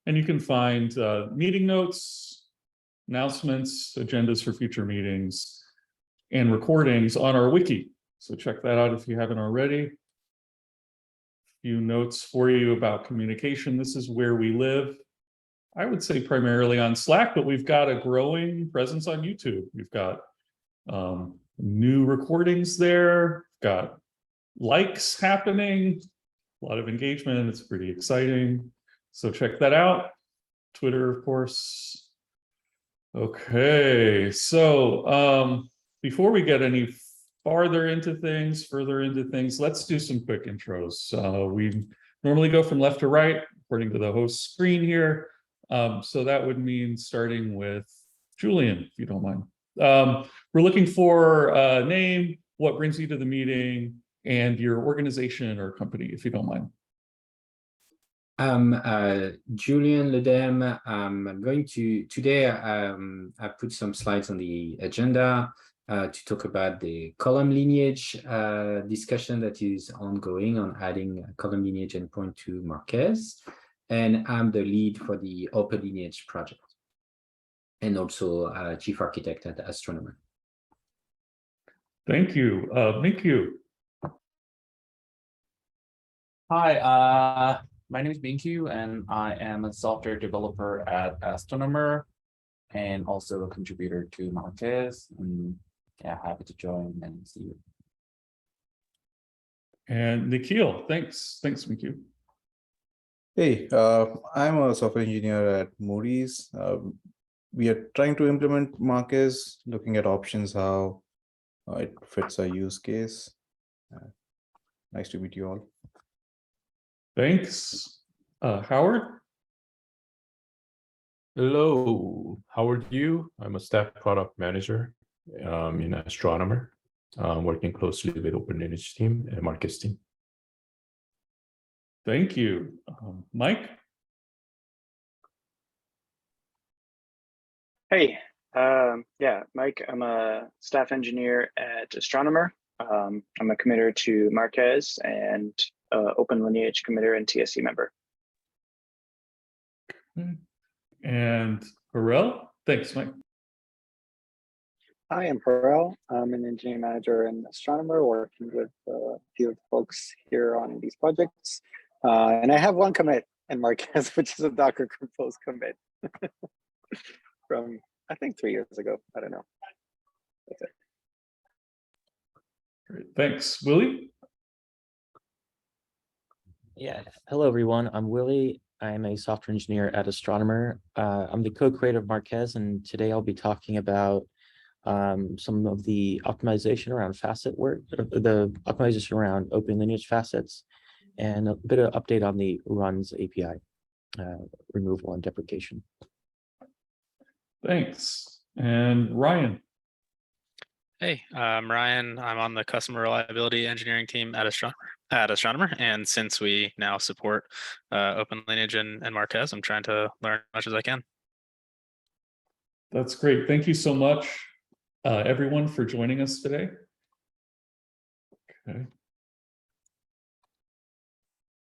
And you can find meeting notes, announcements, agendas for future meetings, and recordings on our wiki. So check that out if you haven't already. A few notes for you about communication. This is where we live. I would say primarily on Slack, but we've got a growing presence on YouTube. We've got new recordings there, got likes happening, a lot of engagement. It's pretty exciting. So check that out. Twitter, of course. Okay, so before we get any further into things, let's do some quick intros. We normally go from left to right, according to the host screen here. So that would mean starting with Julien, if you don't mind. We're looking for a name, what brings you to the meeting, and your organization or company, if you don't mind. Julien Ledem. I'm going to today. I put some slides on the agenda to talk about the column lineage discussion that is ongoing on adding a column lineage endpoint to Marquez, and I'm the lead for the OpenLineage project, and also chief architect at Astronomer. Thank you. Minkyu. Hi, my name is Minkyu, and I am a software developer at Astronomer and also a contributor to Marquez. And yeah, happy to join and see you. And Nikhil, thanks, Minkyu. Hey, I'm a software engineer at Moody's. We are trying to implement Marquez, looking at options, how it fits our use case. Nice to meet you all. Thanks. Howard? Hello, Howard Yu. I'm a staff product manager in Astronomer, working closely with OpenLineage team and Marquez team. Thank you. Mike? Hey, yeah, Mike, I'm a staff engineer at Astronomer. I'm a committer to Marquez and OpenLineage committer and TSC member. And Harel? Thanks, Mike. Hi, I'm Harel. I'm an engineering manager in Astronomer, working with a few of the folks here on these projects. And I have one commit in Marquez, which is a Docker Compose commit from, I think, 3 years ago. I don't know. That's it. Great. Thanks. Willy? Yeah. Hello, everyone. I'm Willy. I'm a software engineer at Astronomer. I'm the co-creator of Marquez, and today I'll be talking about some of the optimization around facet work, the optimization around OpenLineage facets, and a bit of update on the runs API removal and deprecation. Thanks. And Ryan? Hey, I'm Ryan. I'm on the customer reliability engineering team at Astronomer. And since we now support OpenLineage and Marquez, I'm trying to learn as much as I can. That's great. Thank you so much, everyone, for joining us today. Okay.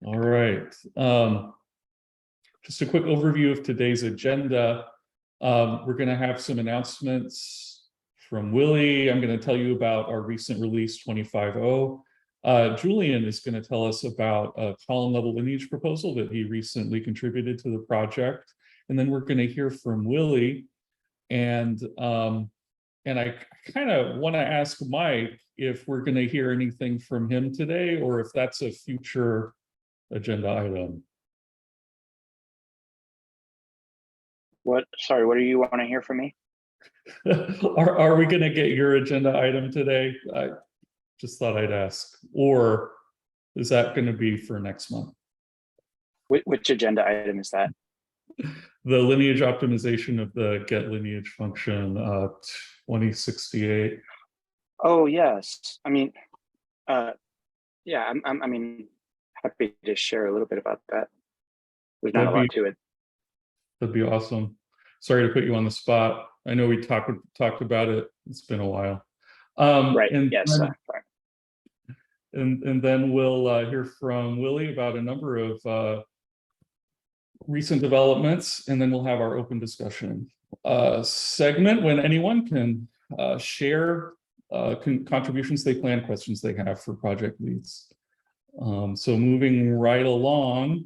All right. Just a quick overview of today's agenda. We're going to have some announcements from Willy. I'm going to tell you about our recent release 25.0. Julien is going to tell us about a column level lineage proposal that he recently contributed to the project. And then we're going to hear from Willy. And I kind of want to ask Mike if we're going to hear anything from him today, or if that's a future agenda item. Sorry, what do you want to hear from me? Are we going to get your agenda item today? I just thought I'd ask. Or is that going to be for next month? Which agenda item is that? The lineage optimization of the get lineage function 2068. Oh, yes. I mean, yeah, I mean, happy to share a little bit about that. There's not a lot to it. That'd be awesome. Sorry to put you on the spot. I know we talked about it. It's been a while. Right. And yes. Then, and then we'll hear from Willy about a number of recent developments, and then we'll have our open discussion segment when anyone can share contributions they plan, questions they have for project leads. So moving right along,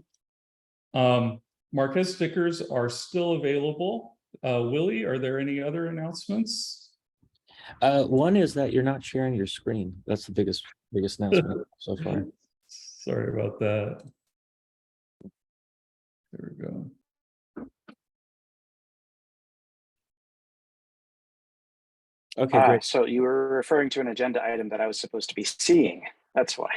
Marquez stickers are still available. Willy, are there any other announcements? One is that you're not sharing your screen. That's the biggest announcement so far. Sorry about that. There we go. Okay, great. So you were referring to an agenda item that I was supposed to be seeing. That's why.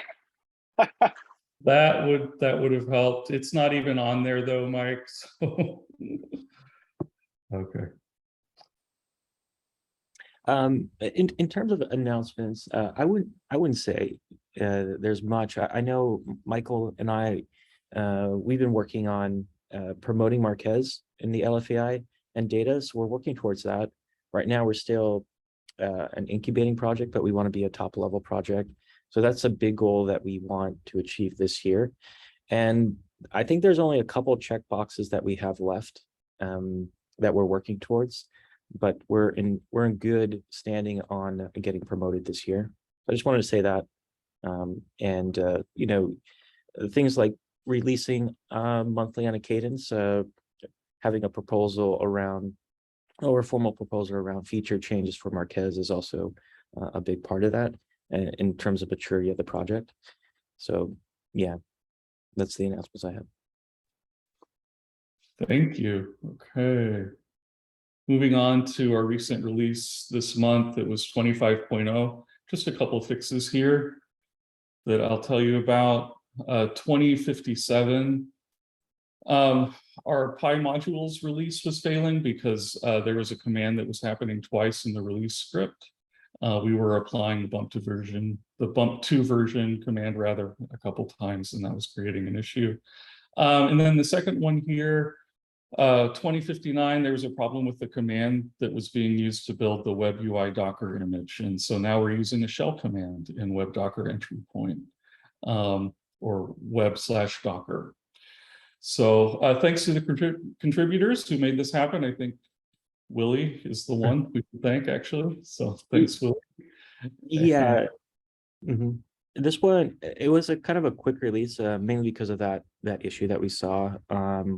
That would have helped. It's not even on there though, Mike. So okay. In terms of announcements, I wouldn't say there's much. I know Michael and I we've been working on promoting Marquez in the LFAI and data, so we're working towards that. Right now, we're still an incubating project, but we want to be a top level project. So that's a big goal that we want to achieve this year. And I think there's only a couple of check boxes that we have left that we're working towards, but we're in good standing on getting promoted this year. I just wanted to say that, you know, things like releasing monthly on a cadence, having a proposal around, or a formal proposal around feature changes for Marquez is also a big part of that in terms of maturity of the project. So yeah, that's the announcements I have. Thank you. Okay. Moving on to our recent release this month, it was 25.0. Just a couple of fixes here that I'll tell you about. 2057. Our Pi modules release was failing because there was a command that was happening twice in the release script. We were applying the bump to version command rather a couple times, and that was creating an issue. And then the second one here, 2059, there was a problem with the command that was being used to build the web UI Docker image. And so now we're using a shell command in web Docker entry point, or web/Docker. So thanks to the contributors who made this happen. I think Willy is the one we can thank, actually. So thanks, Willy. Yeah. This one, it was a kind of a quick release, mainly because of that issue that we saw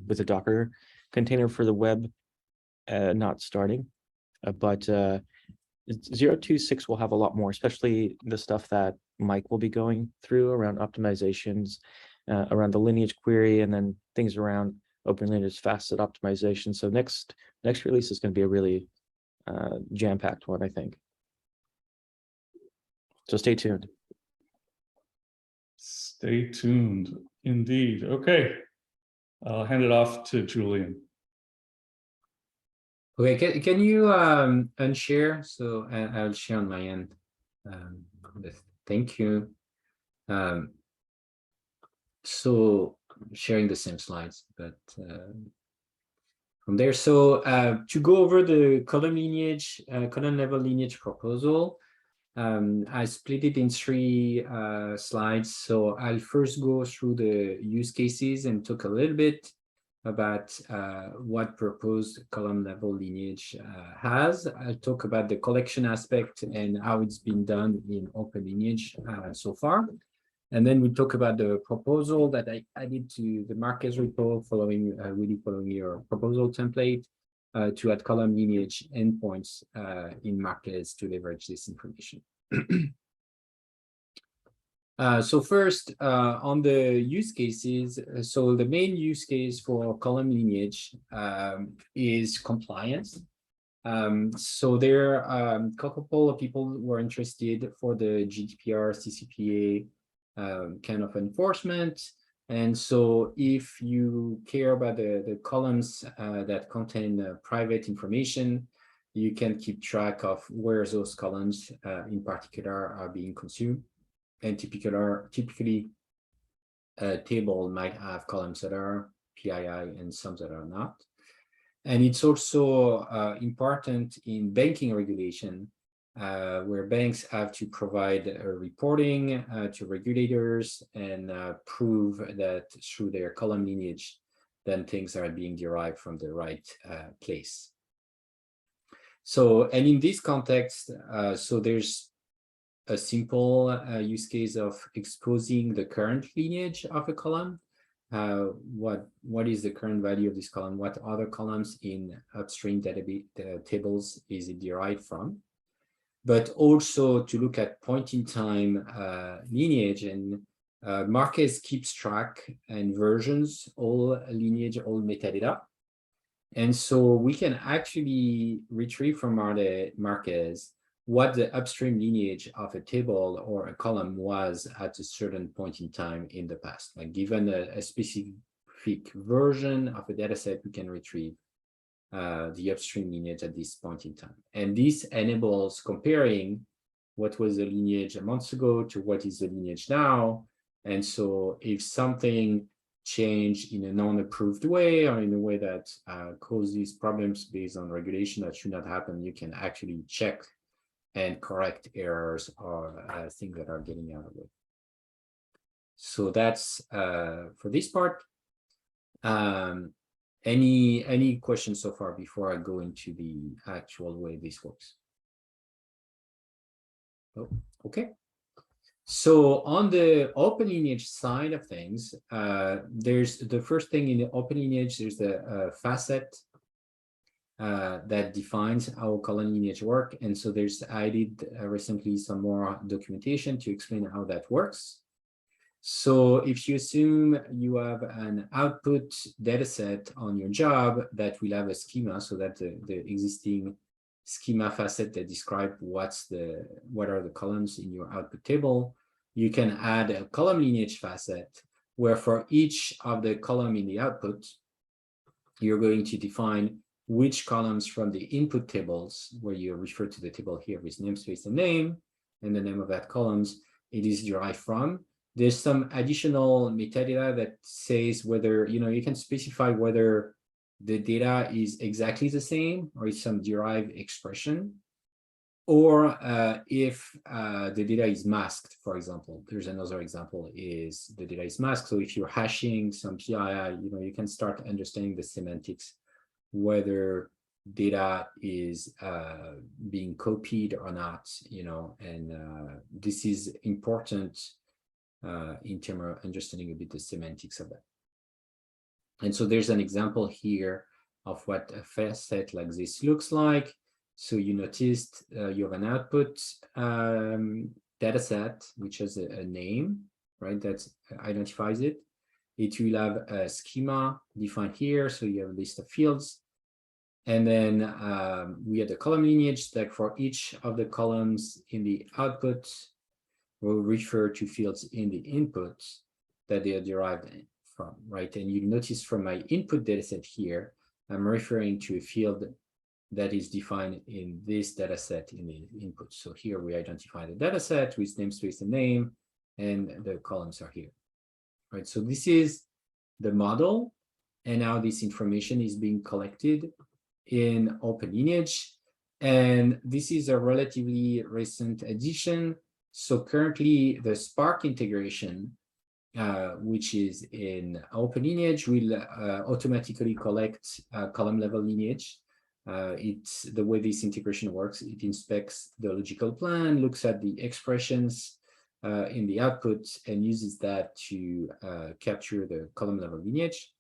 with the Docker container for the web not starting. But 0.26 will have a lot more, especially the stuff that Mike will be going through around optimizations, around the lineage query, and then things around OpenLineage facet optimization. So next release is going to be a really jam-packed one, I think. So stay tuned. Stay tuned, indeed. Okay, I'll hand it off to Julien. Okay, can you unshare? So I'll share on my end. Thank you. So sharing the same slides, but from there. So to go over the column level lineage proposal, I split it in 3 slides. So I'll first go through the use cases and talk a little bit about what proposed column level lineage has. I'll talk about the collection aspect and how it's been done in OpenLineage so far. And then we talk about the proposal that I added to the Marquez repo following your proposal template to add column lineage endpoints in Marquez to leverage this information. So first, on the use cases, so the main use case for column lineage is compliance. So there are a couple of people who are interested for the GDPR, CCPA kind of enforcement. And so if you care about the columns that contain private information, you can keep track of where those columns in particular are being consumed. And typically a table might have columns that are PII and some that are not. And it's also important in banking regulation, where banks have to provide reporting to regulators and prove that through their column lineage then things are being derived from the right place. So, and in this context, so there's a simple use case of exposing the current lineage of a column. What is the current value of this column? What other columns in upstream database tables is it derived from? But also to look at point-in-time lineage, and Marquez keeps track and versions all lineage, all metadata. And so we can actually retrieve from Marquez what the upstream lineage of a table or a column was at a certain point in time in the past. Like given a specific version of a data set, we can retrieve the upstream lineage at this point in time. And this enables comparing what was the lineage a month ago to what is the lineage now. And so if something changed in a non-approved way or in a way that causes problems based on regulation that should not happen, you can actually check and correct errors or things that are getting out of it. So that's for this part. Any questions so far before I go into the actual way this works? Oh, okay. So on the OpenLineage side of things, there's the first thing in the OpenLineage, there's the facet that defines how column lineage work. And so there's added recently some more documentation to explain how that works. So if you assume you have an output data set on your job that will have a schema, so that the existing schema facet that describe what are the columns in your output table, you can add a column lineage facet where for each of the column in the output, you're going to define which columns from the input tables, where you refer to the table here with namespace and name, and the name of that columns it is derived from. There's some additional metadata that says whether, you can specify whether the data is exactly the same or it's some derived expression, or if the data is masked, for example. There's another example is the data is masked. So if you're hashing some PII, you can start understanding the semantics, whether data is being copied or not, and this is important in terms of understanding a bit the semantics of that. And so there's an example here of what a facet like this looks like. So you noticed you have an output data set, which has a name, right, that identifies it. It will have a schema defined here. So you have a list of fields. And then we have the column lineage that for each of the columns in the output will refer to fields in the input that they are derived from, right? And you notice from my input dataset here, I'm referring to a field that is defined in this dataset in the input. So here we identify the dataset with namespace and name, and the columns are here, right? So this is the model, and now this information is being collected in OpenLineage, and this is a relatively recent addition. So currently the Spark integration, which is in OpenLineage, will automatically collect column level lineage. It's the way this integration works. It inspects the logical plan, looks at the expressions in the output, and uses that to capture the column level lineage.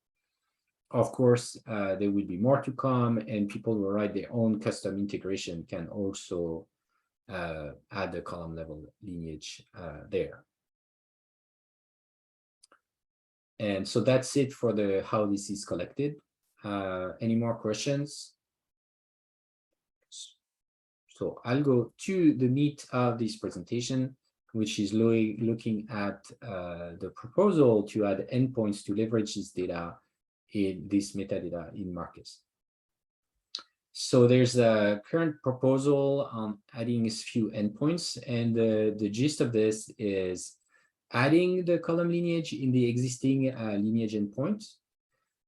Of course, there will be more to come, and people who write their own custom integration can also add the column level lineage there. And so that's it for the how this is collected. Any more questions? So I'll go to the meat of this presentation, which is looking at the proposal to add endpoints to leverage this data in this metadata in Marquez. So there's a current proposal on adding a few endpoints, and the gist of this is adding the column lineage in the existing lineage endpoint,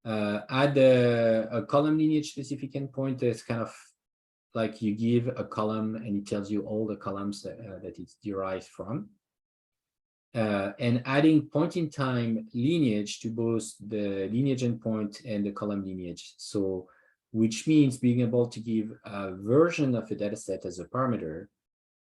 add a column lineage specific endpoint that's kind of like you give a column and it tells you all the columns that it's derived from. and adding point-in-time lineage to both the lineage endpoint and the column lineage. So, which means being able to give a version of a dataset as a parameter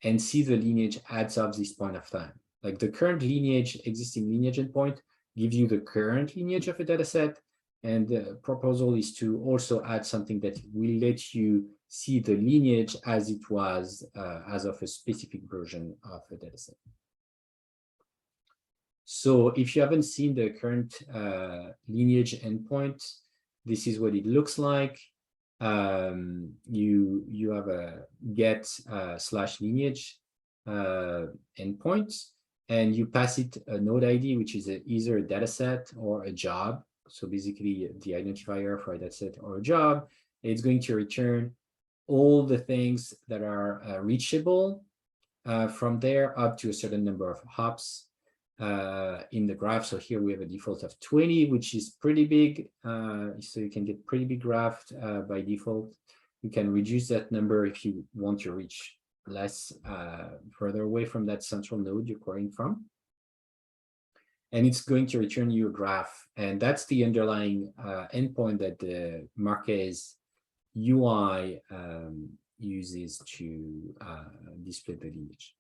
and see the lineage adds up this point of time. Like the current lineage, existing lineage endpoint, gives you the current lineage of a dataset. And the proposal is to also add something that will let you see the lineage as it was as of a specific version of a dataset. So if you haven't seen the current lineage endpoint, this is what it looks like. You have a get slash lineage endpoint, and you pass it a node ID, which is either a dataset or a job. So basically the identifier for a dataset or a job. It's going to return all the things that are reachable from there up to a certain number of hops in the graph. So here we have a default of 20, which is pretty big. So you can get pretty big graph by default. You can reduce that number if you want to reach less further away from that central node you're querying from. And it's going to return you a graph. And that's the underlying endpoint that the Marquez UI uses to display the lineage.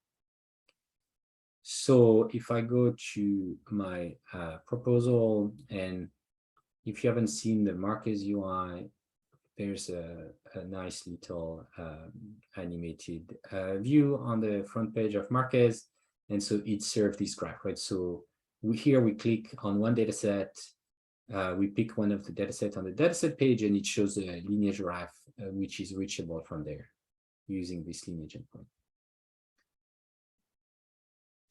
So if I go to my proposal, and if you haven't seen the Marquez UI, there's a nice little animated view on the front page of Marquez. And so it serves this graph, right? So here we click on one data set, we pick one of the data set on the dataset page, and it shows a lineage graph, which is reachable from there using this lineage endpoint.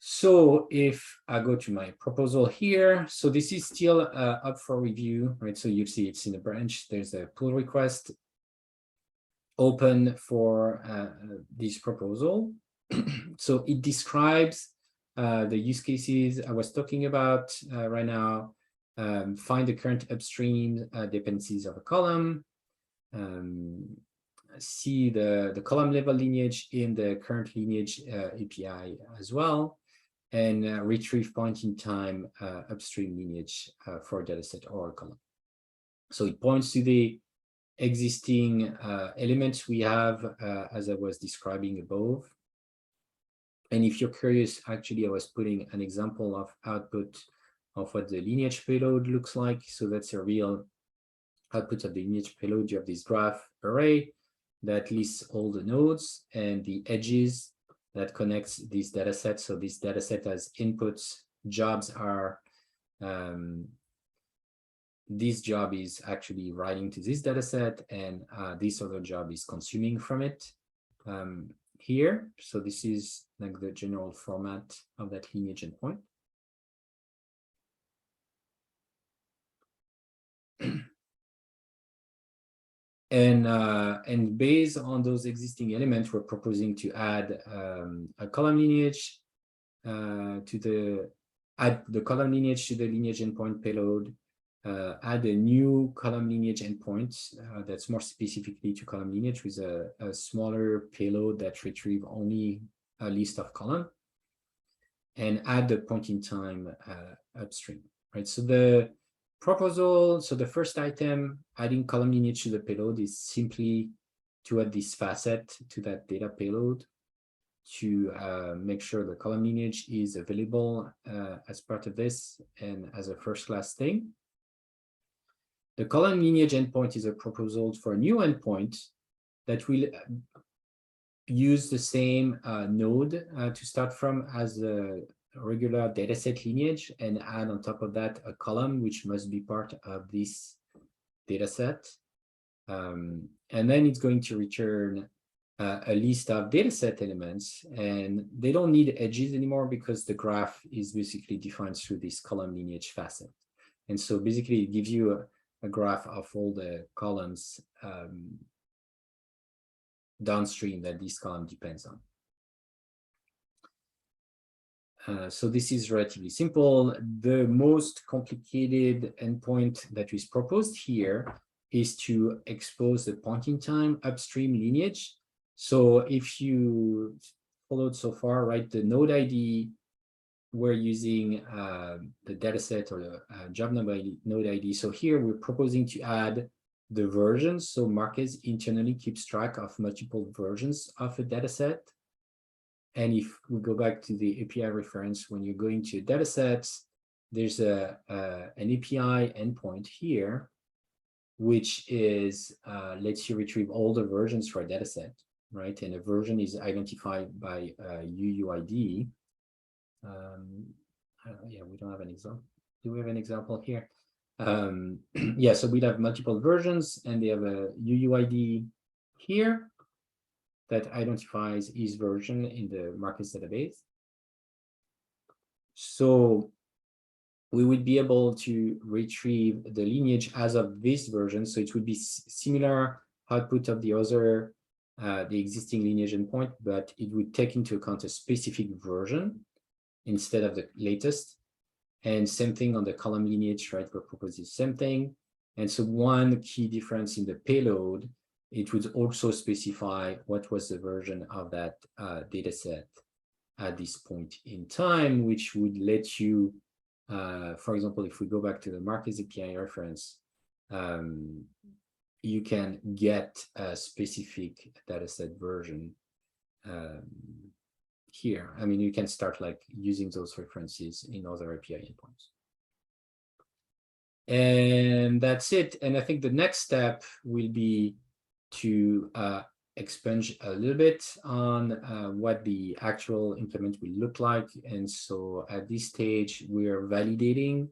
So if I go to my proposal here, so this is still up for review, right? So you see it's in a branch. There's a pull request open for this proposal. So it describes the use cases I was talking about right now. Find the current upstream dependencies of a column. See the column level lineage in the current lineage API as well. And retrieve point-in-time upstream lineage for a dataset or a column. So it points to the existing elements we have as I was describing above. And if you're curious, actually, I was putting an example of output of what the lineage payload looks like. So that's a real output of the lineage payload. You have this graph array that lists all the nodes and the edges that connects these data sets. So this data set has inputs, jobs are, this job is actually writing to this data set, and this other job is consuming from it here. So this is like the general format of that lineage endpoint. And based on those existing elements, we're proposing to add a column lineage add the column lineage to the lineage endpoint payload, add a new column lineage endpoint that's more specifically to column lineage with a smaller payload that retrieve only a list of column, and add the point-in-time upstream, right? So the proposal, so the first item, adding column lineage to the payload, is simply to add this facet to that data payload to make sure the column lineage is available as part of this and as a first class thing. The column lineage endpoint is a proposal for a new endpoint that will use the same node to start from as a regular dataset lineage, and add on top of that a column which must be part of this dataset. And then it's going to return a list of dataset elements, and they don't need edges anymore because the graph is basically defined through this column lineage facet. And so basically it gives you a graph of all the columns downstream that this column depends on. So this is relatively simple. The most complicated endpoint that is proposed here is to expose the point-in-time upstream lineage. So if you followed so far, right, the node ID we're using the dataset or the job node ID. So here we're proposing to add the versions. So Marquez internally keeps track of multiple versions of a dataset. And if we go back to the API reference, when you're going to datasets, there's an API endpoint here, which is lets you retrieve all the versions for a dataset, right? And a version is identified by UUID. Yeah, we don't have an example. Do we have an example here? Yeah, so we'd have multiple versions, and they have a UUID here that identifies each version in the Marquez database. So we would be able to retrieve the lineage as of this version. So it would be similar output of the other, the existing lineage endpoint, but it would take into account a specific version instead of the latest. And same thing on the column lineage, right? We're proposing the same thing. And so one key difference in the payload, it would also specify what was the version of that data set at this point in time, which would let you, for example, if we go back to the Marquez API reference, you can get a specific dataset version here. I mean, you can start like using those references in other API endpoints. And that's it. And I think the next step will be to expunge a little bit on what the actual implement will look like. And so at this stage, we are validating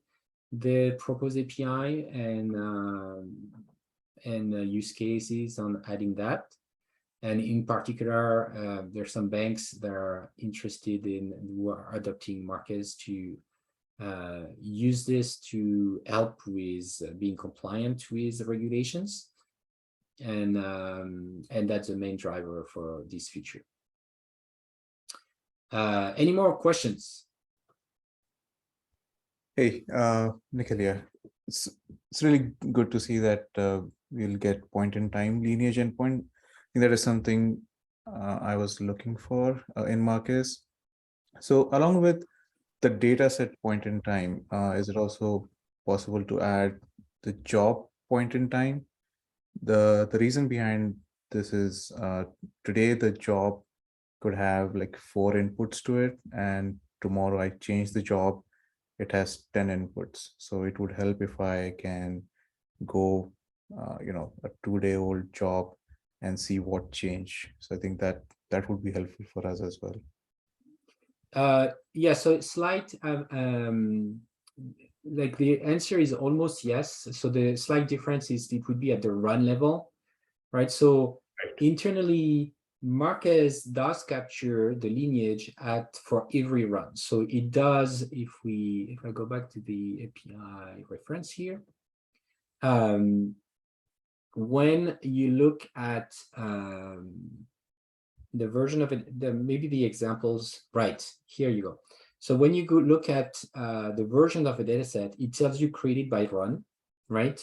the proposed API and use cases on adding that. And in particular, there's some banks that are interested in who are adopting Marquez to use this to help with being compliant with the regulations. And that's the main driver for this feature. Any more questions? Hey, Nicolia, it's really good to see that we'll get point-in-time lineage endpoint. I think that is something I was looking for in Marquez. So along with the data set point in time, is it also possible to add the job point in time? The reason behind this is today the job could have like 4 inputs to it, and tomorrow I change the job, it has 10 inputs. So it would help if I can go, a 2-day-old job and see what changed. So I think that would be helpful for us as well. Yeah, so slight, like the answer is almost yes. So the slight difference is it would be at the run level, right? So internally, Marquez does capture the lineage for every run. So it does, if I go back to the API reference here, when you look at the version of it, maybe the examples, right, here you go. So when you go look at the version of a dataset, it tells you created by run, right?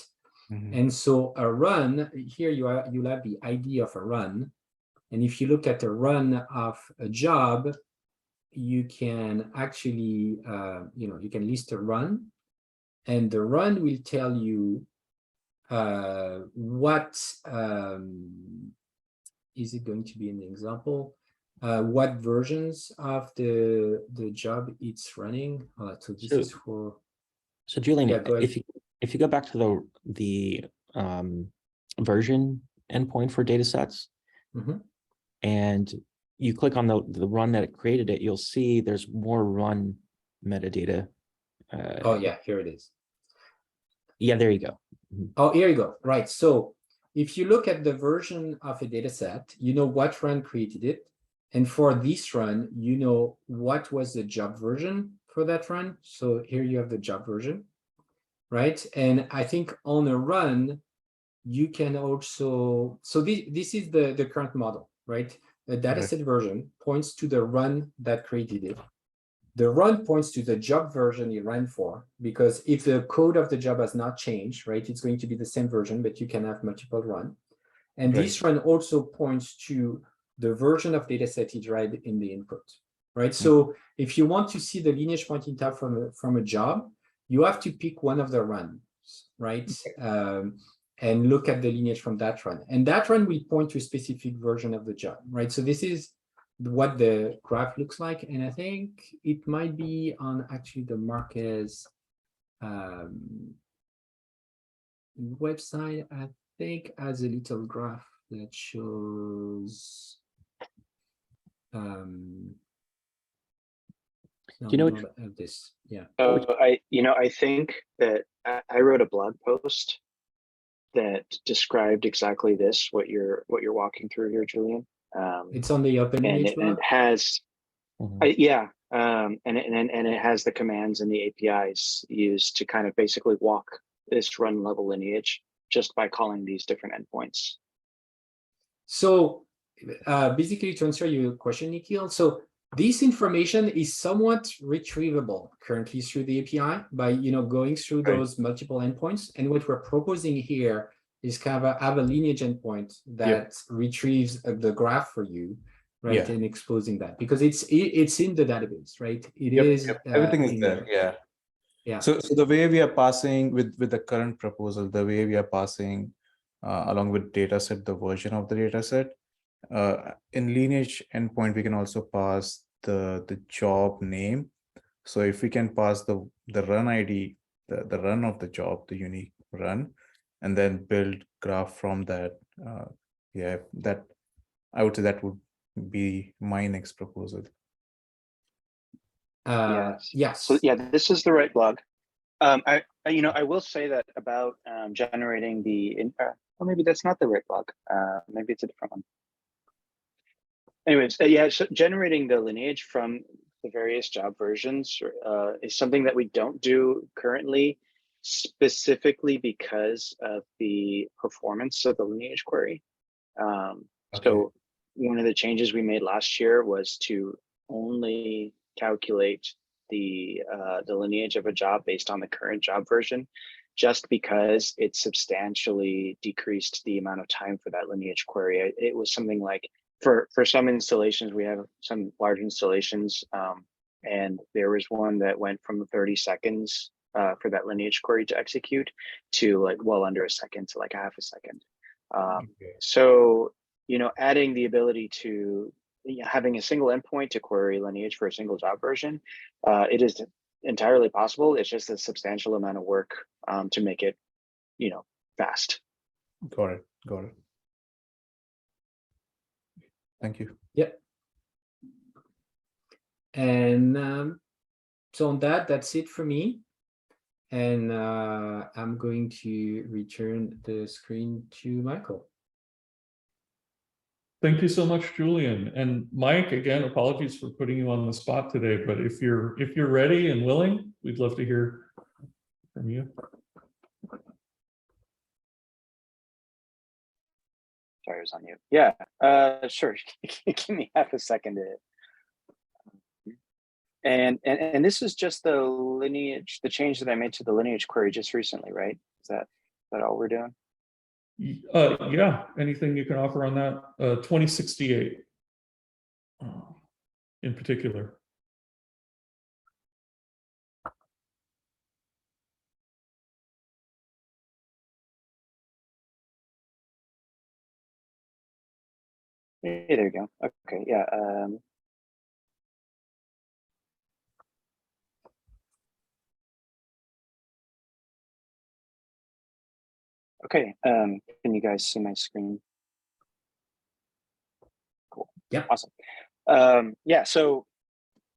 Mm-hmm. And so a run, here you'll have the ID of a run. And if you look at the run of a job, you can actually, you can list a run, and the run will tell you what is it going to be in the example, what versions of the job it's running. So this is for. So Julien, yeah, if you go back to the version endpoint for datasets, mm-hmm. and you click on the run that created it, you'll see there's more run metadata. Oh yeah, here it is. Yeah, there you go. Oh, here you go. Right. So if you look at the version of a data set, you know what run created it. And for this run, you know what was the job version for that run. So here you have the job version, right? And I think on a run, you can also, so this is the current model, right? The data set version points to the run that created it. The run points to the job version you ran for, because if the code of the job has not changed, right, it's going to be the same version, but you can have multiple run. And this run also points to the version of dataset you tried in the input, right? So if you want to see the lineage pointing tab from a job, you have to pick one of the runs, right? And look at the lineage from that run. And that run will point to a specific version of the job, right? So this is what the graph looks like. And I think it might be on actually the Marquez website, I think, has a little graph that shows Do you know which? of this? Yeah. So I think that I wrote a blog post that described exactly this, what you're walking through here, Julien. It's on the OpenLineage and it has, Mhm. and it has the commands and the APIs used to kind of basically walk this run level lineage just by calling these different endpoints. So basically, to answer your question, Nikhil, so this information is somewhat retrievable currently through the API by going through those multiple endpoints. And what we're proposing here is kind of have a lineage endpoint that retrieves the graph for you, right? And exposing that because it's in the database, right? It is everything is there. Yeah. So the way we are passing with the current proposal, the way we are passing along with dataset, the version of the dataset, in lineage endpoint, we can also pass the job name. So if we can pass the run ID, the run of the job, the unique run, and then build graph from that, that I would say that would be my next proposal. Yes. So yeah, this is the right blog. I will say that about generating or maybe that's not the right blog. Maybe it's a different one. Anyways, so generating the lineage from the various job versions is something that we don't do currently, specifically because of the performance of the lineage query. So one of the changes we made last year was to only calculate the lineage of a job based on the current job version, just because it substantially decreased the amount of time for that lineage query. It was something like, for some installations, we have some large installations, and there was one that went from 30 seconds for that lineage query to execute to like well under a second to like a half a second. So, adding the ability to having a single endpoint to query lineage for a single job version, it is entirely possible. It's just a substantial amount of work to make it, fast. Got it. Thank you. Yep. And so on that's it for me. And I'm going to return the screen to Michael. Thank you so much, Julien. And Mike, again, apologies for putting you on the spot today, but if you're ready and willing, we'd love to hear from you. Sorry, I was on mute. Yeah, sure. Give me half a second to. And this is just the lineage, the change that I made to the lineage query just recently, right? Is that all we're doing? Yeah, anything you can offer on that? 2068 in particular. Hey, there you go. Okay, yeah. Okay, can you guys see my screen? Cool. Yeah. Awesome. Yeah, so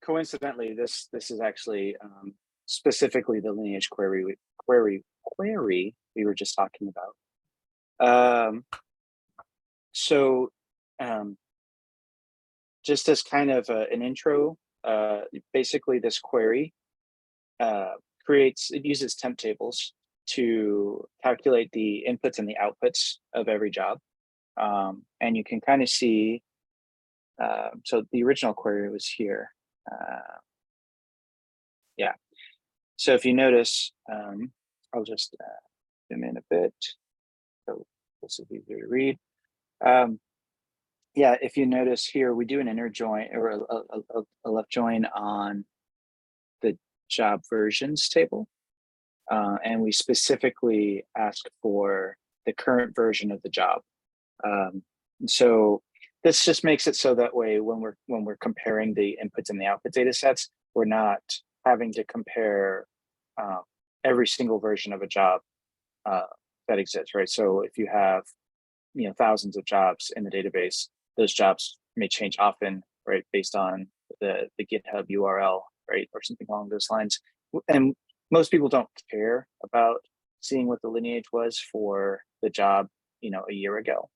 coincidentally, this is actually specifically the lineage query we were just talking about. So just as kind of an intro, basically this query it uses temp tables to calculate the inputs and the outputs of every job. And you can kind of see, so the original query was here. Yeah. So if you notice, I'll just zoom in a bit. So this is easier to read. yeah, if you notice here, we do an inner join or a left join on the job versions table. And we specifically ask for the current version of the job. So this just makes it so that way when we're comparing the inputs and the output data sets, we're not having to compare every single version of a job that exists, right? So if you have thousands of jobs in the database, those jobs may change often, right, based on the GitHub URL, right, or something along those lines. And most people don't care about seeing what the lineage was for the job, a year ago.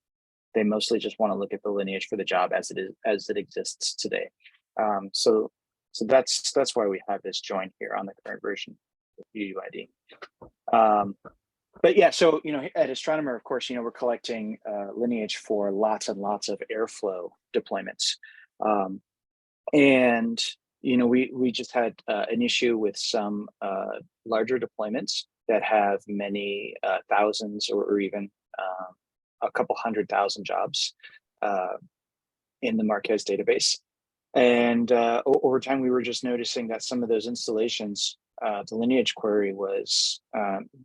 They mostly just want to look at the lineage for the job as it exists today. So that's why we have this join here on the current version of UUID. But yeah, so at Astronomer, of course, we're collecting lineage for lots and lots of Airflow deployments, and we just had an issue with some larger deployments that have many thousands or even a couple 100,000 jobs in the Marquez database. And over time, we were just noticing that some of those installations, the lineage query was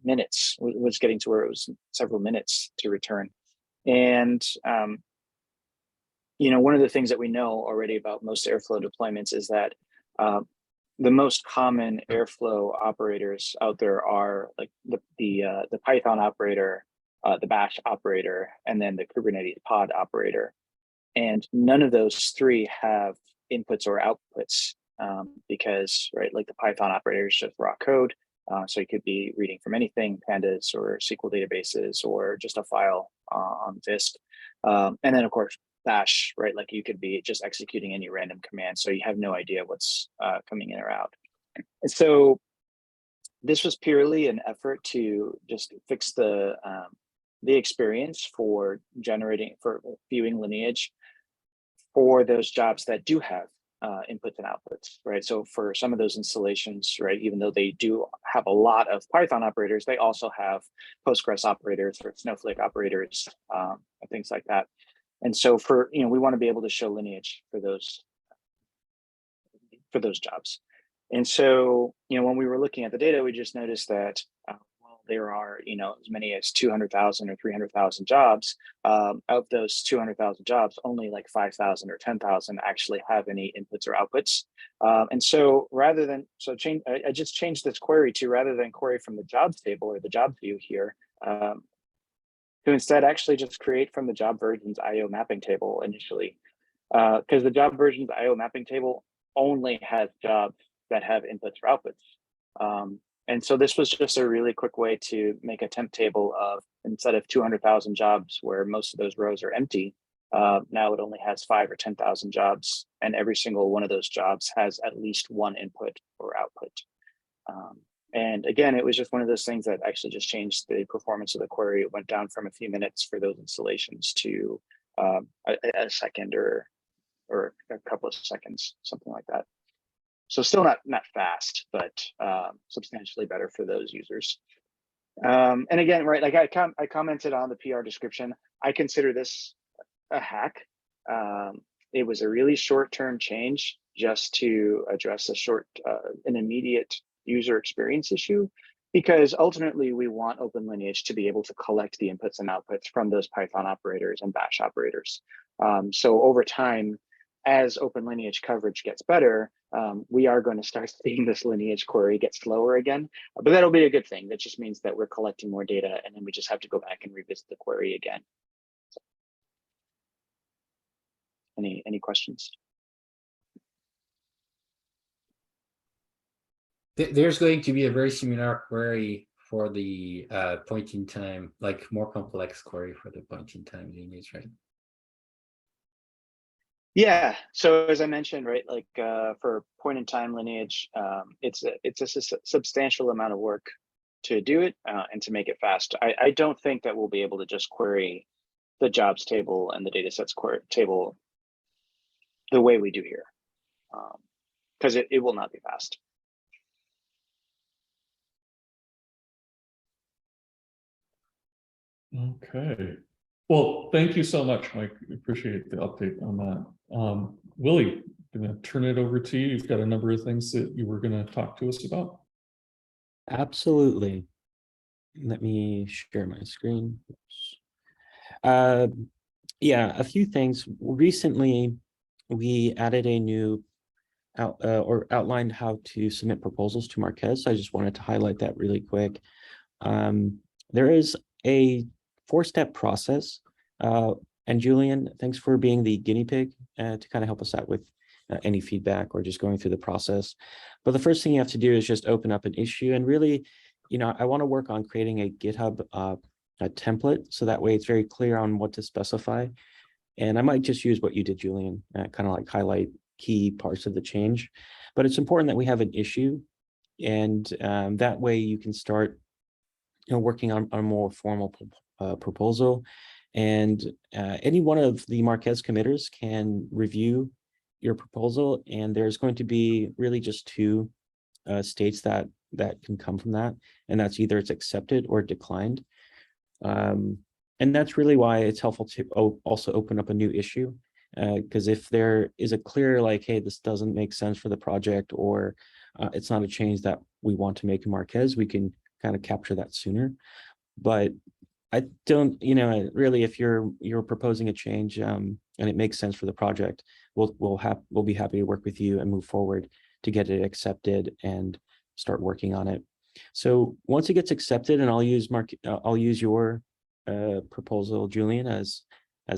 minutes, was getting to where it was several minutes to return. And one of the things that we know already about most Airflow deployments is that the most common Airflow operators out there are like the Python operator, the Bash operator, and then the Kubernetes pod operator. And none of those three have inputs or outputs because, right, like the Python operator is just raw code. So you could be reading from anything, pandas or SQL databases, or just a file on disk. And then, of course, Bash, right? Like you could be just executing any random command. So you have no idea what's coming in or out. And so this was purely an effort to just fix the experience for viewing lineage for those jobs that do have inputs and outputs, right? So for some of those installations, right, even though they do have a lot of Python operators, they also have Postgres operators or Snowflake operators, and things like that. And so we want to be able to show lineage for those jobs. And so, when we were looking at the data, we just noticed that there are, as many as 200,000 or 300,000 jobs. Of those 200,000 jobs, only like 5,000 or 10,000 actually have any inputs or outputs. And so I just changed this query to, rather than query from the jobs table or the jobs view here, to instead actually just create from the job versions IO mapping table initially, because the job versions IO mapping table only has jobs that have inputs or outputs. And so this was just a really quick way to make a temp table of, instead of 200,000 jobs where most of those rows are empty, now it only has 5,000 or 10,000 jobs, and every single one of those jobs has at least one input or output. And again, it was just one of those things that actually just changed the performance of the query. It went down from a few minutes for those installations to a second or a couple of seconds, something like that. So still not fast, but substantially better for those users. And again, right, like I commented on the PR description, I consider this a hack. It was a really short-term change just to address an immediate user experience issue, because ultimately we want OpenLineage to be able to collect the inputs and outputs from those Python operators and Bash operators. So over time, as OpenLineage coverage gets better, we are going to start seeing this lineage query get slower again, but that'll be a good thing. That just means that we're collecting more data, and then we just have to go back and revisit the query again. Any questions? There's going to be a very similar query for the point in time, like more complex query for the point in time lineage, right? Yeah. So as I mentioned, right, like for point in time lineage, it's a substantial amount of work to do it and to make it fast. I don't think that we'll be able to just query the jobs table and the datasets table the way we do here, because it will not be fast. Okay. Well, thank you so much, Mike. Appreciate the update on that. Willy, gonna turn it over to you. You've got a number of things that you were gonna talk to us about. Absolutely. Let me share my screen. Yeah, a few things. Recently, we added a new outlined how to submit proposals to Marquez. I just wanted to highlight that really quick. There is a 4-step process. And Julien, thanks for being the guinea pig to kind of help us out with any feedback or just going through the process. But the first thing you have to do is just open up an issue, and really, I want to work on creating a GitHub a template, so that way it's very clear on what to specify. And I might just use what you did, Julien, kind of like highlight key parts of the change. But it's important that we have an issue, and that way you can start working on a more formal proposal. And any one of the Marquez committers can review your proposal, and there's going to be really just 2 states that can come from that, and that's either it's accepted or declined. And that's really why it's helpful to also open up a new issue, because if there is a clear, like, hey, this doesn't make sense for the project, or it's not a change that we want to make in Marquez, we can kind of capture that sooner. But I don't, really, if you're proposing a change and it makes sense for the project, we'll be happy to work with you and move forward to get it accepted and start working on it. So once it gets accepted, and I'll use your proposal, Julien, as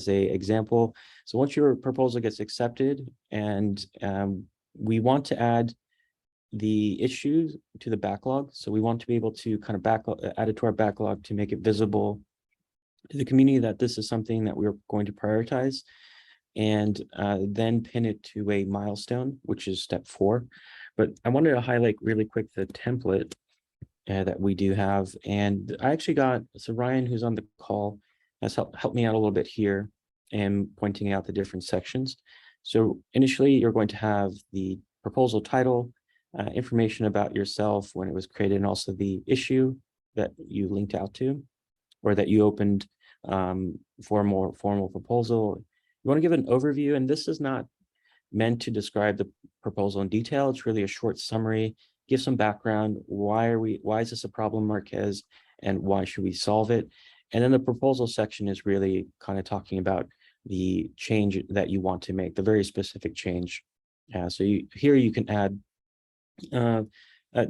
a example. So once your proposal gets accepted, and we want to add the issues to the backlog. So we want to be able to kind of add it to our backlog to make it visible to the community that this is something that we're going to prioritize, and then pin it to a milestone, which is step 4. But I wanted to highlight really quick the template that we do have. And I actually so Ryan, who's on the call, has helped me out a little bit here and pointing out the different sections. So initially, you're going to have the proposal title, information about yourself, when it was created, and also the issue that you linked out to, or that you opened for a more formal proposal. You want to give an overview, and this is not meant to describe the proposal in detail. It's really a short summary, give some background. Why is this a problem, Marquez, and why should we solve it? And then the proposal section is really kind of talking about the change that you want to make, the very specific change. So here you can add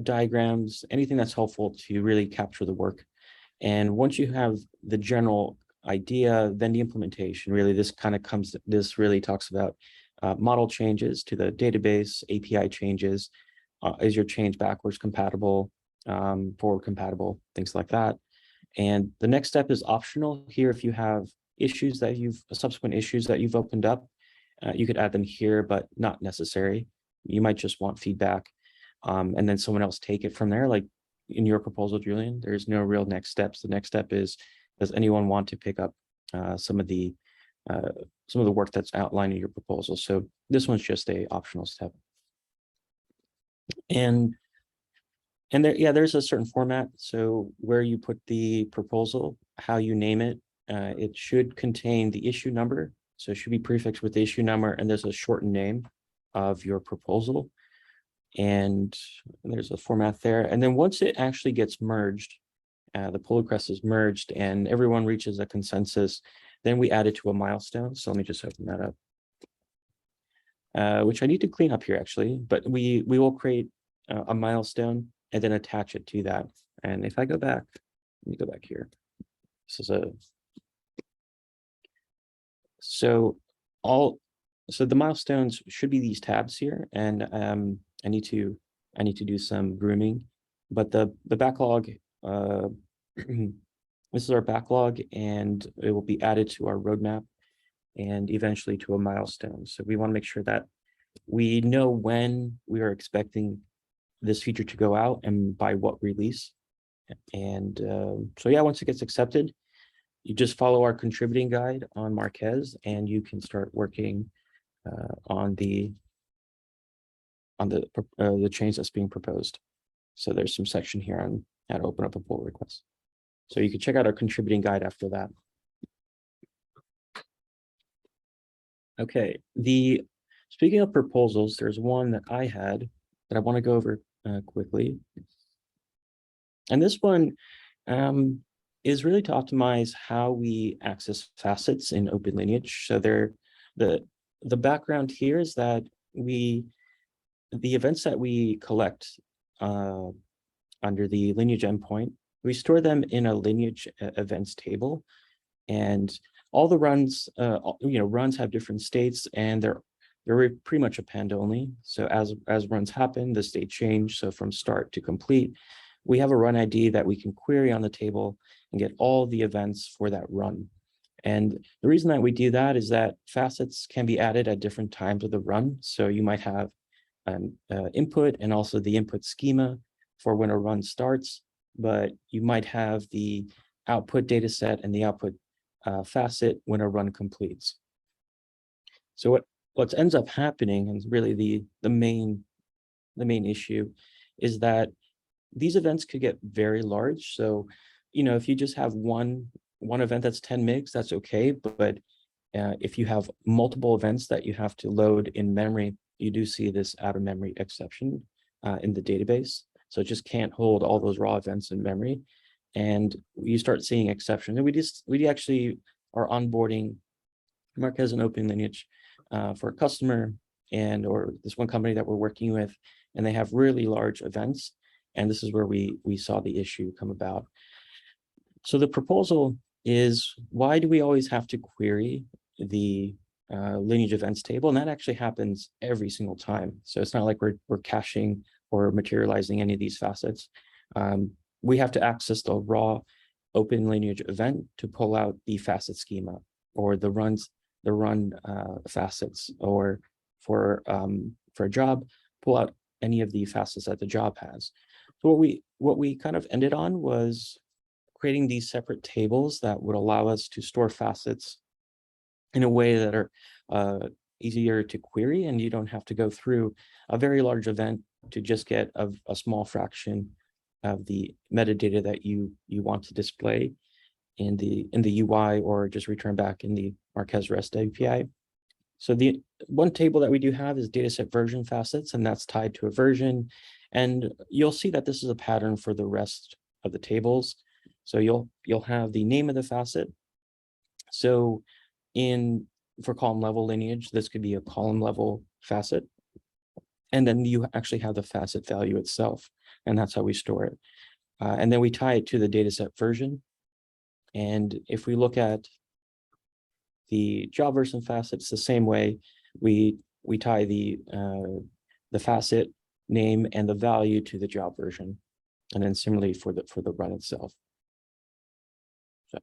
diagrams, anything that's helpful to really capture the work. And once you have the general idea, then the implementation, really this really talks about model changes to the database, API changes. Is your change backwards compatible, forward compatible, things like that. And the next step is optional. Here, if you have subsequent issues that you've opened up, you could add them here, but not necessary. You might just want feedback, and then someone else take it from there. Like in your proposal, Julien, there's no real next steps. The next step is, does anyone want to pick up some of the work that's outlined in your proposal? So this one's just a optional step. And there's a certain format. So where you put the proposal, how you name it, it should contain the issue number. So it should be prefixed with the issue number, and there's a shortened name of your proposal. And there's a format there. And then once it actually gets merged, the pull request is merged and everyone reaches a consensus, then we add it to a milestone. So let me just open that up, which I need to clean up here actually, but we will create a milestone and then attach it to that. And if I go back, let me go back here. So the milestones should be these tabs here, and I need to do some grooming, but the backlog, this is our backlog, and it will be added to our roadmap and eventually to a milestone. So we want to make sure that we know when we are expecting this feature to go out and by what release. And so yeah, once it gets accepted, you just follow our contributing guide on Marquez, and you can start working on the change that's being proposed. So there's some section here on how to open up a pull request. So you can check out our contributing guide after that. Okay, speaking of proposals, there's one that I had that I want to go over quickly. And this one is really to optimize how we access facets in OpenLineage. So the background here is that the events that we collect under the Lineage Endpoint, we store them in a Lineage events table, and all the runs, runs have different states, and they're pretty much append only. So as runs happen, the state change. So from start to complete, we have a run ID that we can query on the table and get all the events for that run. And the reason that we do that is that facets can be added at different times of the run. So you might have an input and also the input schema for when a run starts, but you might have the output data set and the output facet when a run completes. So what ends up happening, and really the main issue, is that these events could get very large. So, if you just have one event that's 10 megs, that's okay. But if you have multiple events that you have to load in memory, you do see this out of memory exception in the database. So it just can't hold all those raw events in memory. And you start seeing exceptions. And we actually are onboarding Marquez and OpenLineage for a customer or this one company that we're working with, and they have really large events. And this is where we saw the issue come about. So the proposal is, why do we always have to query the Lineage events table? And that actually happens every single time. So it's not like we're caching or materializing any of these facets. We have to access the raw OpenLineage event to pull out the facet schema or the run facets, or for a job, pull out any of the facets that the job has. So what we kind of ended on was creating these separate tables that would allow us to store facets in a way that are easier to query, and you don't have to go through a very large event to just get a small fraction of the metadata that you want to display in the UI, or just return back in the Marquez REST API. So the one table that we do have is dataset version facets, and that's tied to a version. And you'll see that this is a pattern for the rest of the tables. So you'll have the name of the facet. So for column level lineage, this could be a column level facet. And then you actually have the facet value itself, and that's how we store it. And then we tie it to the dataset version. And if we look at the job version facets, the same way, we tie the facet name and the value to the job version, and then similarly for the run itself. So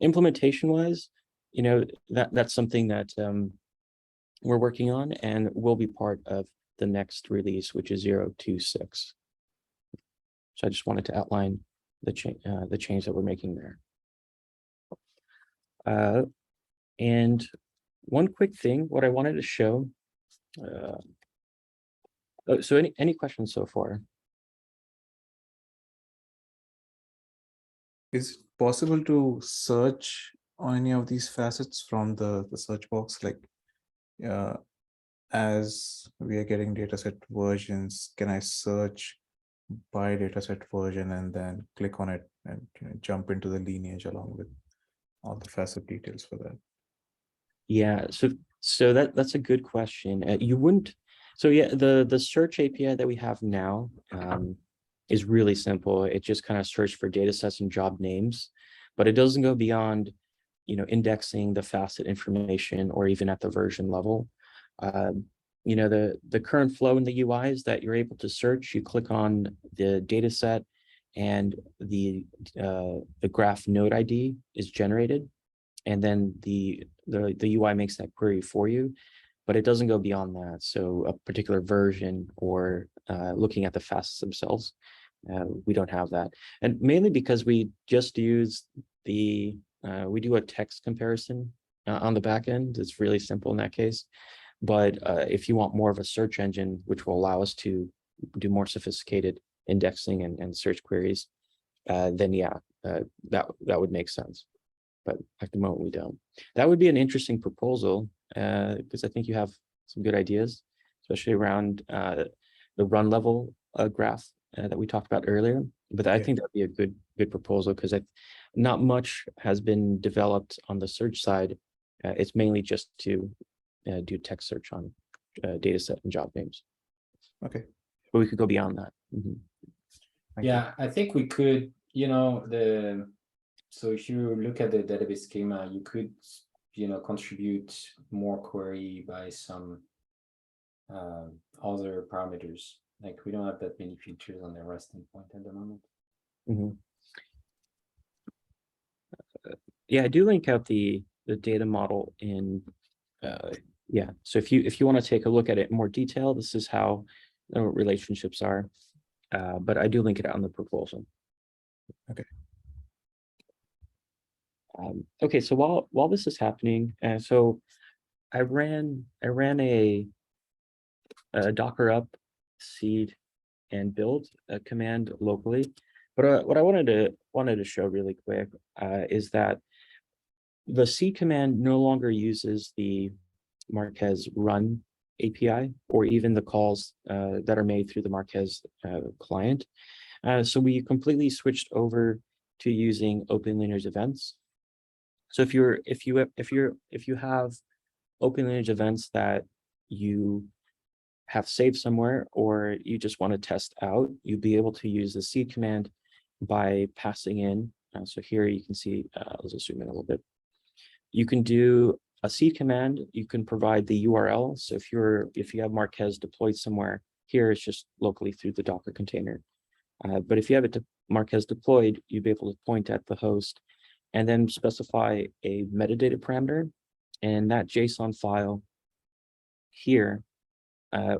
implementation wise, that's something that we're working on and will be part of the next release, which is 0.26. So I just wanted to outline the change that we're making there. And one quick thing, what I wanted to show. So any questions so far? Is it possible to search on any of these facets from the search box? Like, as we are getting dataset versions, can I search by dataset version and then click on it and jump into the lineage along with all the facet details for that? Yeah, so that's a good question. You wouldn't. So yeah, the search API that we have now is really simple. It just kind of searches for data sets and job names, but it doesn't go beyond, indexing the facet information or even at the version level. The current flow in the UI is that you're able to search. You click on the data set, and the graph node ID is generated, and then the UI makes that query for you, but it doesn't go beyond that. So a particular version or looking at the facets themselves, we don't have that. And mainly because we just use we do a text comparison on the back end. It's really simple in that case. But if you want more of a search engine, which will allow us to do more sophisticated indexing and search queries, then yeah, that would make sense. But at the moment we don't. That would be an interesting proposal. because I think you have some good ideas, especially around the run level graph that we talked about earlier. But I think that'd be a good proposal, because not much has been developed on the search side. It's mainly just to do text search on data set and job names. Okay. But we could go beyond that. Yeah, I think we could, so if you look at the database schema, you could, contribute more query by some other parameters. Like we don't have that many features on the REST endpoint at the moment. Yeah, I do link out the data model in, yeah. So if you want to take a look at it in more detail, this is how the relationships are. But I do link it out in the proposal. Okay. Okay, so while this is happening, so I ran a Docker up, seed, and build a command locally. But what I wanted to show really quick is that the seed command no longer uses the Marquez run API or even the calls that are made through the Marquez client. So we completely switched over to using OpenLineage events. So if you have OpenLineage events that you have saved somewhere or you just want to test out, you'll be able to use the seed command by passing in. So here you can see, let's zoom in a little bit. You can do a seed command. You can provide the URL. So if you have Marquez deployed somewhere, here it's just locally through the Docker container. But if you have it Marquez deployed, you'll be able to point at the host and then specify a metadata parameter, and that JSON file here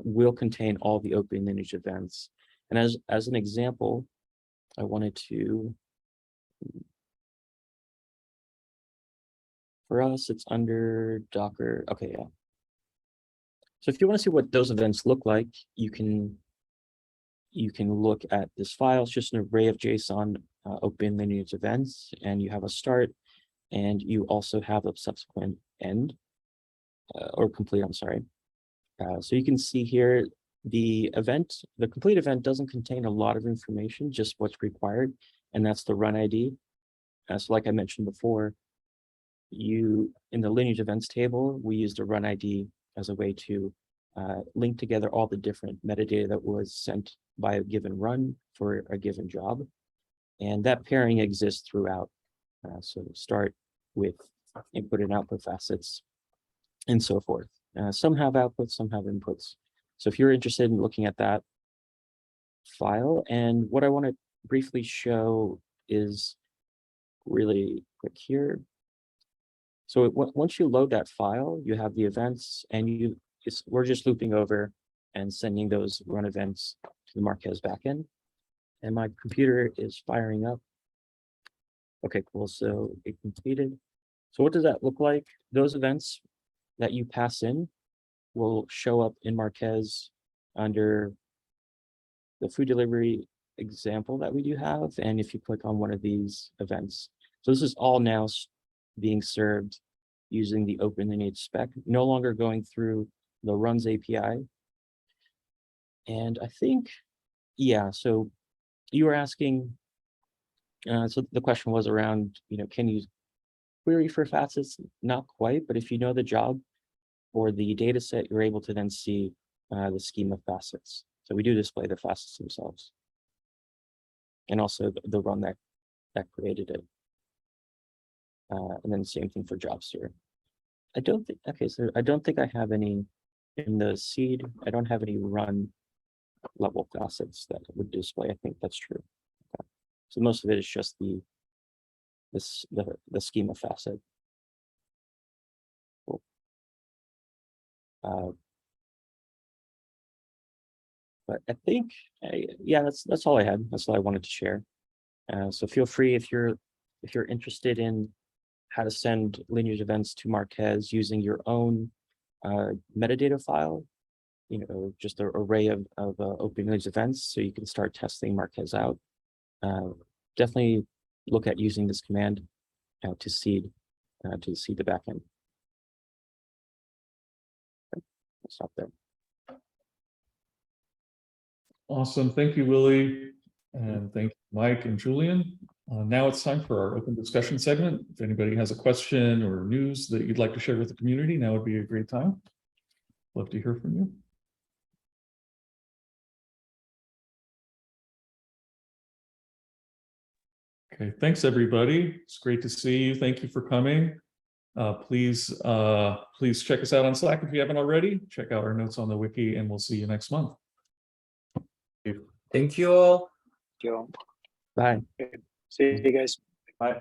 will contain all the OpenLineage events. And as an example, I wanted to, for us, it's under Docker. Okay, yeah. So if you want to see what those events look like, you can look at this file. It's just an array of JSON OpenLineage events, and you have a start, and you also have a subsequent end or complete. I'm sorry. So you can see here the complete event doesn't contain a lot of information, just what's required, and that's the run ID. So like I mentioned before, in the lineage events table, we used a run ID as a way to link together all the different metadata that was sent by a given run for a given job. And that pairing exists throughout. So start with input and output facets and so forth. Some have outputs, some have inputs. So if you're interested in looking at that file, and what I want to briefly show is really quick here. So once you load that file, you have the events, and we're just looping over and sending those run events to the Marquez backend. And my computer is firing up. Okay, cool. So it completed. So what does that look like? Those events that you pass in will show up in Marquez under the food delivery example that we do have. And if you click on one of these events, so this is all now being served using the OpenLineage spec, no longer going through the runs API. And I think, yeah, so you were asking, so the question was around, can you query for facets? Not quite, but if you know the job or the data set, you're able to then see the scheme of facets. So we do display the facets themselves. And also the run that created it. And then same thing for jobs here. I don't think I have any in the seed. I don't have any run level facets that would display. I think that's true. Okay. So most of it is just the schema facet. Cool. But I think, yeah, that's all I had. That's all I wanted to share. So feel free if you're interested in how to send lineage events to Marquez using your own metadata file, just an array of OpenLineage events, so you can start testing Marquez out. Definitely look at using this command to seed the backend. stop there. Awesome. Thank you, Willy. And thank you, Mike and Julien. Now it's time for our open discussion segment. If anybody has a question or news that you'd like to share with the community, now would be a great time. Love to hear from you. Okay, thanks everybody. It's great to see you. Thank you for coming. Please check us out on Slack if you haven't already. Check out our notes on the wiki, and we'll see you next month. Thank you all. Joe. Bye. See you guys. Bye.